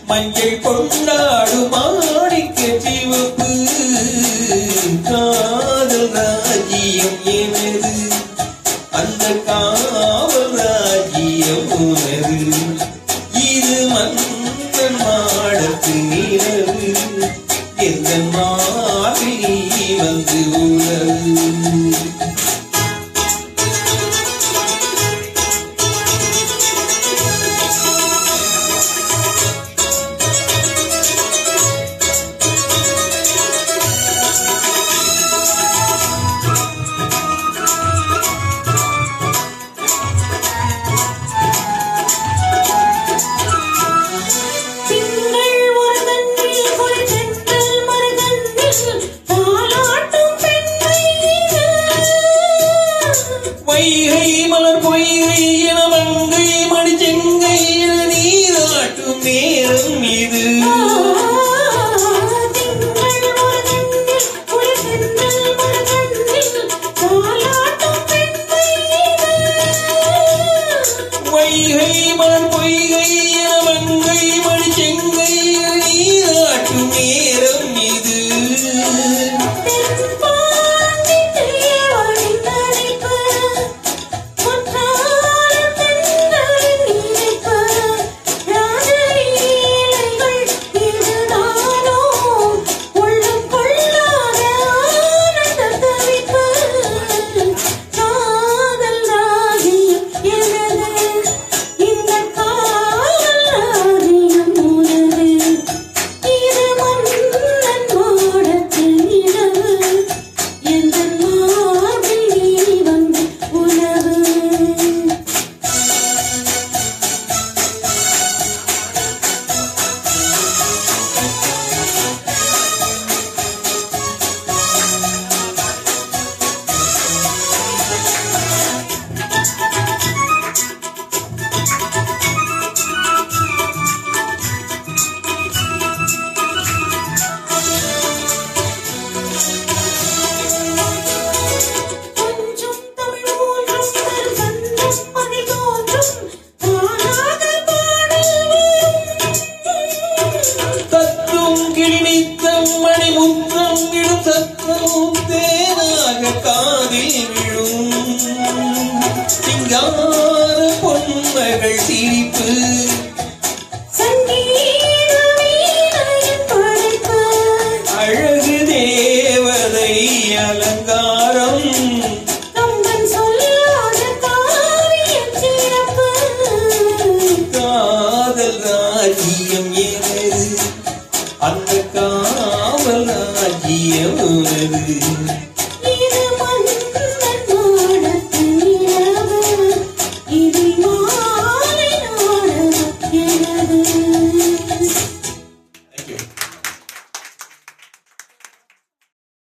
மஞ்சள் கொண்டாடும் மாணிக்க சிவப்பு காதல் ராஜ்யம் எனது அந்த காவல் ராஜ்யம் உனது இது மன்னன் மாடத்து நிலவு எந்த மாவினி வந்து உலவு வைகை மலர் பொய்கை என மங்கை மணி செங்கை என நீராட்டும் நேரம் இது வைகை மலர் பொய்கை என மங்கை மணி செங்கை என நீராட்டும் நேரம் இது மணிமுத்தம் விழும் சத்தமும் தேனாக காதில் விழும் சிங்கார பொன்மகள் சிரிப்பு அழகு தேவதை அலங்காரம் காதல் ராஜ்யம் எனது அந்த காவல் ராஜ்யம் உனது